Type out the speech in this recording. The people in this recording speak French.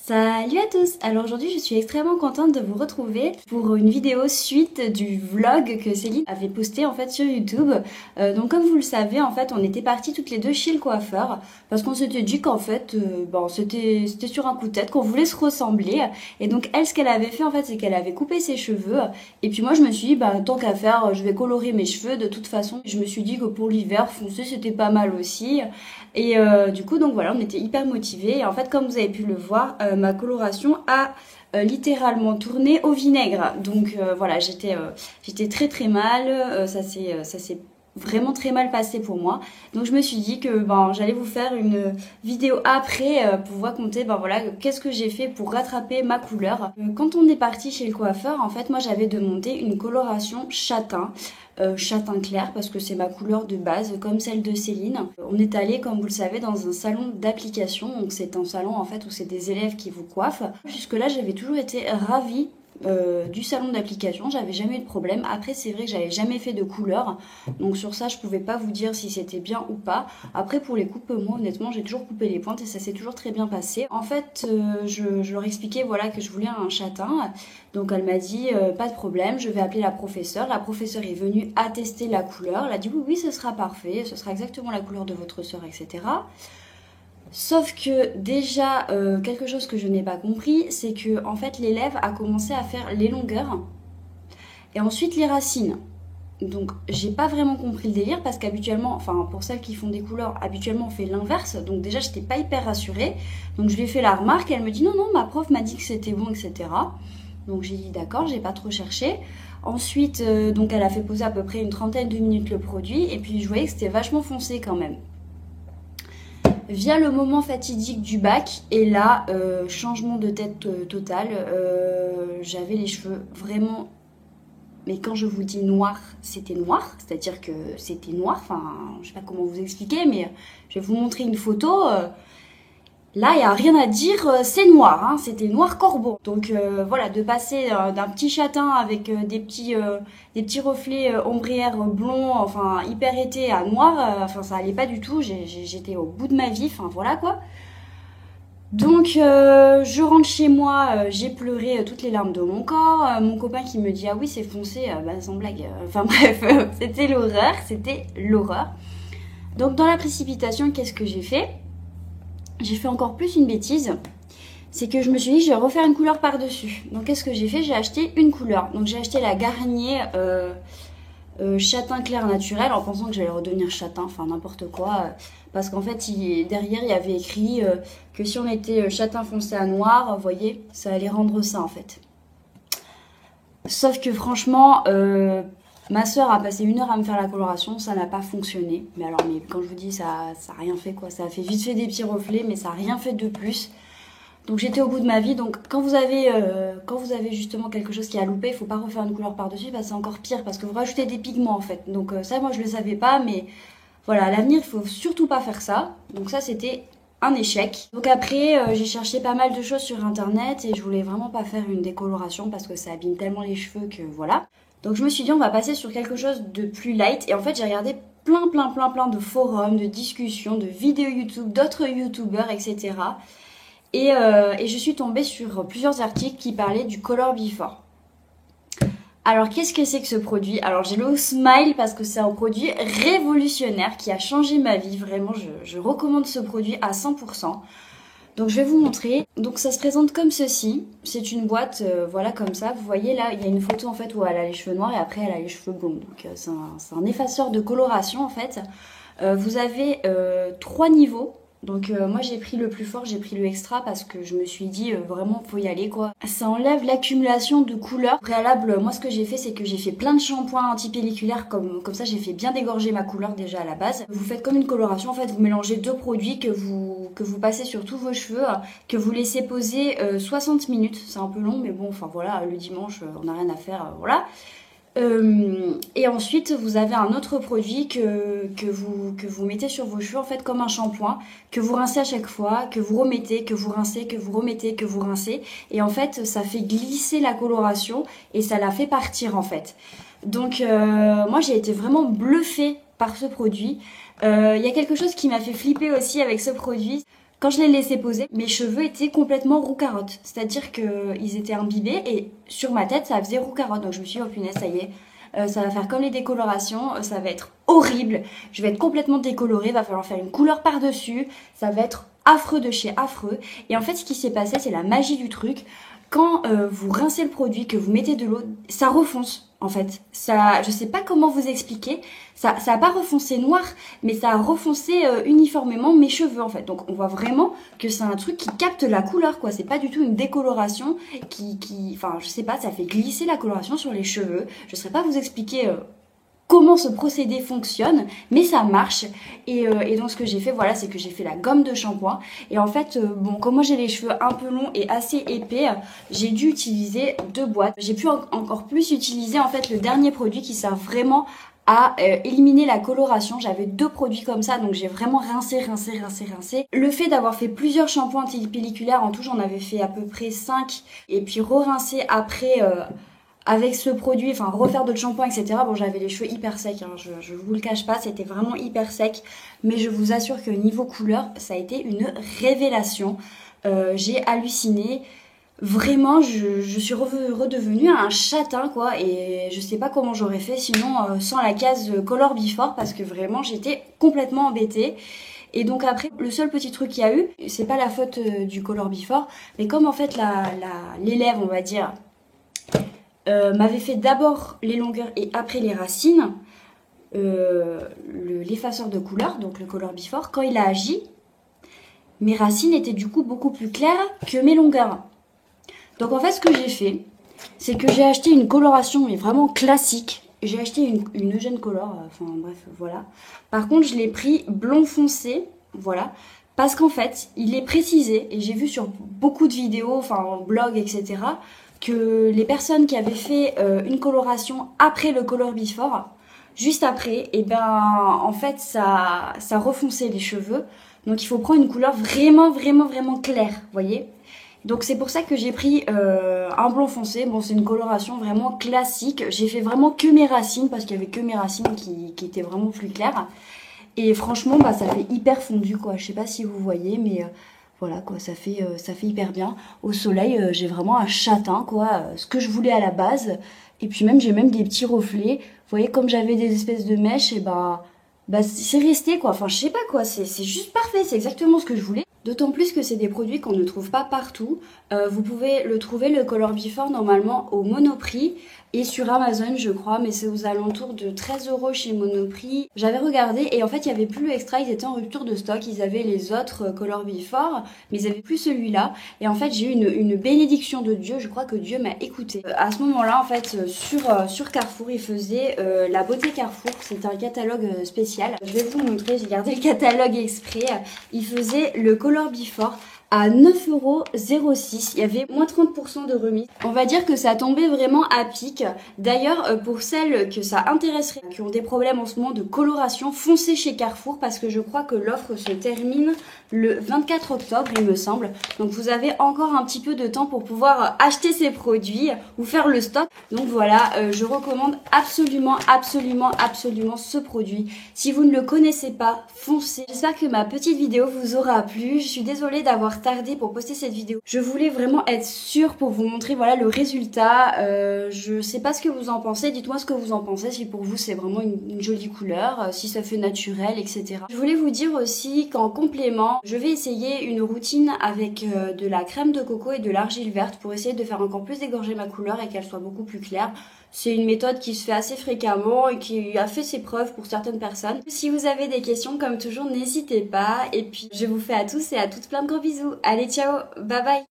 Salut à tous! Alors aujourd'hui je suis extrêmement contente de vous retrouver pour une vidéo suite du vlog que Céline avait posté en fait sur YouTube. Donc comme vous le savez en fait on était partis toutes les deux chez le coiffeur parce qu'on s'était dit qu'en fait c'était sur un coup de tête qu'on voulait se ressembler. Et donc elle, ce qu'elle avait fait en fait c'est qu'elle avait coupé ses cheveux et puis moi je me suis dit tant qu'à faire je vais colorer mes cheveux de toute façon. Je me suis dit que pour l'hiver foncé c'était pas mal aussi. Et du coup donc voilà, on était hyper motivés et en fait comme vous avez pu le voir ma coloration a littéralement tourné au vinaigre. Donc voilà, j'étais très mal, ça s'est vraiment très mal passé pour moi. Donc je me suis dit que j'allais vous faire une vidéo après pour vous raconter voilà qu'est-ce que j'ai fait pour rattraper ma couleur. Quand on est parti chez le coiffeur, en fait moi j'avais demandé une coloration châtain. Châtain clair parce que c'est ma couleur de base comme celle de Céline. On est allé comme vous le savez dans un salon d'application, donc c'est un salon en fait où c'est des élèves qui vous coiffent. Jusque là j'avais toujours été ravie du salon d'application, j'avais jamais eu de problème. Après c'est vrai que j'avais jamais fait de couleur, donc sur ça je pouvais pas vous dire si c'était bien ou pas. Après pour les coupes, moi honnêtement j'ai toujours coupé les pointes et ça s'est toujours très bien passé. En fait je leur expliquais voilà que je voulais un châtain, donc elle m'a dit pas de problème, je vais appeler la professeure. La professeure est venue attester la couleur, elle a dit oui ce sera parfait, ce sera exactement la couleur de votre soeur, etc. Sauf que déjà, quelque chose que je n'ai pas compris, c'est que en fait l'élève a commencé à faire les longueurs et ensuite les racines. Donc j'ai pas vraiment compris le délire parce qu'habituellement, enfin pour celles qui font des couleurs, habituellement on fait l'inverse. Donc déjà j'étais pas hyper rassurée. Donc je lui ai fait la remarque et elle me dit non ma prof m'a dit que c'était bon, etc. Donc j'ai dit d'accord, j'ai pas trop cherché. Ensuite donc elle a fait poser à peu près une trentaine de minutes le produit et puis je voyais que c'était vachement foncé quand même. Vient le moment fatidique du bac et là, changement de tête total. J'avais les cheveux vraiment, mais quand je vous dis noir, c'était noir, c'est-à-dire que c'était noir. Enfin, je sais pas comment vous expliquer, mais je vais vous montrer une photo. Là, il n'y a rien à dire, c'est noir, hein, c'était noir corbeau. Donc voilà, de passer d'un petit châtain avec des petits reflets ombrières blonds, enfin hyper été à noir, enfin ça allait pas du tout, j'étais au bout de ma vie, enfin voilà quoi. Donc je rentre chez moi, j'ai pleuré toutes les larmes de mon corps, mon copain qui me dit ah oui c'est foncé, sans blague, enfin bref, c'était l'horreur. Donc dans la précipitation, qu'est-ce que j'ai fait ? J'ai fait encore plus une bêtise, c'est que je me suis dit je vais refaire une couleur par-dessus. Donc qu'est-ce que j'ai fait ? J'ai acheté une couleur. Donc j'ai acheté la Garnier châtain clair naturel en pensant que j'allais redevenir châtain, enfin n'importe quoi. Parce qu'en fait derrière il y avait écrit que si on était châtain foncé à noir, vous voyez, ça allait rendre ça en fait. Sauf que franchement... ma soeur a passé 1 heure à me faire la coloration, ça n'a pas fonctionné. Mais alors, quand je vous dis, ça a rien fait quoi. Ça a fait vite fait des petits reflets, mais ça n'a rien fait de plus. Donc j'étais au bout de ma vie. Donc quand vous avez justement quelque chose qui a loupé, il faut pas refaire une couleur par-dessus, c'est encore pire parce que vous rajoutez des pigments en fait. Donc ça, moi je le savais pas, mais voilà, à l'avenir, il faut surtout pas faire ça. Donc ça, c'était un échec. Donc après, j'ai cherché pas mal de choses sur internet et je voulais vraiment pas faire une décoloration parce que ça abîme tellement les cheveux que voilà. Donc je me suis dit on va passer sur quelque chose de plus light et en fait j'ai regardé plein de forums, de discussions, de vidéos YouTube, d'autres youtubeurs, etc. Et je suis tombée sur plusieurs articles qui parlaient du Color Before. Alors qu'est-ce que c'est que ce produit ? Alors j'ai le smile parce que c'est un produit révolutionnaire qui a changé ma vie, vraiment je recommande ce produit à 100%. Donc je vais vous montrer. Donc ça se présente comme ceci. C'est une boîte, voilà comme ça. Vous voyez là, il y a une photo en fait où elle a les cheveux noirs et après elle a les cheveux blonds. Donc c'est un effaceur de coloration en fait. Vous avez 3 niveaux. Donc moi j'ai pris le plus fort, j'ai pris le extra parce que je me suis dit vraiment faut y aller quoi. Ça enlève l'accumulation de couleurs. Au préalable, moi ce que j'ai fait c'est que j'ai fait plein de shampoings antipelliculaires comme ça j'ai fait bien dégorger ma couleur déjà à la base. Vous faites comme une coloration en fait, vous mélangez 2 produits que vous passez sur tous vos cheveux, que vous laissez poser 60 minutes. C'est un peu long mais bon enfin voilà, le dimanche on n'a rien à faire, voilà. Et ensuite vous avez un autre produit que vous mettez sur vos cheveux en fait comme un shampoing que vous rincez à chaque fois, que vous remettez, que vous rincez, que vous remettez, que vous rincez et en fait ça fait glisser la coloration et ça la fait partir en fait. Donc moi j'ai été vraiment bluffée par ce produit. Il y a quelque chose qui m'a fait flipper aussi avec ce produit. Quand je l'ai laissé poser, mes cheveux étaient complètement roux carotte. C'est-à-dire qu'ils étaient imbibés et sur ma tête, ça faisait roux carotte. Donc je me suis dit, oh punaise, ça y est, ça va faire comme les décolorations, ça va être horrible. Je vais être complètement décolorée, va falloir faire une couleur par-dessus. Ça va être affreux de chez affreux. Et en fait, ce qui s'est passé, c'est la magie du truc. Quand vous rincez le produit, que vous mettez de l'eau, ça refonce. En fait, ça, je sais pas comment vous expliquer. Ça a pas refoncé noir, mais ça a refoncé uniformément mes cheveux en fait. Donc on voit vraiment que c'est un truc qui capte la couleur quoi. C'est pas du tout une décoloration enfin je sais pas, ça fait glisser la coloration sur les cheveux. Je saurais pas vous expliquer comment ce procédé fonctionne, mais ça marche. Et donc ce que j'ai fait, voilà, c'est que j'ai fait la gomme de shampoing. Et en fait, bon, comme moi j'ai les cheveux un peu longs et assez épais, j'ai dû utiliser 2 boîtes. J'ai pu encore plus utiliser en fait le dernier produit qui sert vraiment à éliminer la coloration. J'avais 2 produits comme ça, donc j'ai vraiment rincé. Le fait d'avoir fait plusieurs shampoings anti-pelliculaires, en tout j'en avais fait à peu près 5, et puis re-rincer après avec ce produit, enfin refaire d'autres shampoings, etc. Bon, j'avais les cheveux hyper secs, hein, je vous le cache pas, c'était vraiment hyper sec. Mais je vous assure que niveau couleur, ça a été une révélation. J'ai halluciné. Vraiment, je suis redevenue un châtain, quoi. Et je sais pas comment j'aurais fait sinon sans la case Color Before, parce que vraiment, j'étais complètement embêtée. Et donc après, le seul petit truc qu'il y a eu, c'est pas la faute du Color Before, mais comme en fait l'élève, on va dire, m'avait fait d'abord les longueurs et après les racines, l'effaceur de couleur, donc le Color Before, quand il a agi, mes racines étaient du coup beaucoup plus claires que mes longueurs. Donc en fait ce que j'ai fait, c'est que j'ai acheté une coloration mais vraiment classique. J'ai acheté une Eugène Color, enfin bref voilà. Par contre je l'ai pris blond foncé, voilà. Parce qu'en fait il est précisé, et j'ai vu sur beaucoup de vidéos, enfin en blog etc., que les personnes qui avaient fait une coloration après le Color Before, juste après, et ben en fait ça refonçait les cheveux. Donc il faut prendre une couleur vraiment claire, vous voyez. Donc c'est pour ça que j'ai pris un blond foncé. Bon, c'est une coloration vraiment classique. J'ai fait vraiment que mes racines parce qu'il y avait que mes racines qui étaient vraiment plus claires. Et franchement, bah ça fait hyper fondu quoi. Je sais pas si vous voyez, mais voilà quoi, ça fait hyper bien. Au soleil, j'ai vraiment un châtain quoi, ce que je voulais à la base. Et puis même, j'ai même des petits reflets. Vous voyez, comme j'avais des espèces de mèches, et bah c'est resté quoi. Enfin, je sais pas quoi, c'est juste parfait, c'est exactement ce que je voulais. D'autant plus que c'est des produits qu'on ne trouve pas partout. Vous pouvez le trouver, le Color Before, normalement au Monoprix et sur Amazon, je crois, mais c'est aux alentours de 13 € chez Monoprix. J'avais regardé et en fait, il n'y avait plus le extra, ils étaient en rupture de stock. Ils avaient les autres Color Before, mais ils n'avaient plus celui-là. Et en fait, j'ai eu une bénédiction de Dieu, je crois que Dieu m'a écouté. À ce moment-là, en fait, sur Carrefour, ils faisaient la beauté Carrefour, c'était un catalogue spécial. Je vais vous montrer, j'ai gardé le catalogue exprès. Ils faisaient le Color Before à 9,06 €. Il y avait moins 30% de remise. On va dire que ça tombait vraiment à pic. D'ailleurs, pour celles que ça intéresserait, qui ont des problèmes en ce moment de coloration, foncez chez Carrefour parce que je crois que l'offre se termine le 24 octobre, il me semble. Donc vous avez encore un petit peu de temps pour pouvoir acheter ces produits ou faire le stock. Donc voilà, je recommande absolument ce produit. Si vous ne le connaissez pas, foncez. J'espère que ma petite vidéo vous aura plu. Je suis désolée d'avoir tardé pour poster cette vidéo. Je voulais vraiment être sûre pour vous montrer voilà le résultat. Je sais pas ce que vous en pensez. Dites-moi ce que vous en pensez. Si pour vous c'est vraiment une jolie couleur, si ça fait naturel, etc. Je voulais vous dire aussi qu'en complément, je vais essayer une routine avec de la crème de coco et de l'argile verte pour essayer de faire encore plus dégorger ma couleur et qu'elle soit beaucoup plus claire. C'est une méthode qui se fait assez fréquemment et qui a fait ses preuves pour certaines personnes. Si vous avez des questions, comme toujours, n'hésitez pas. Et puis, je vous fais à tous et à toutes plein de gros bisous. Allez, ciao, bye bye.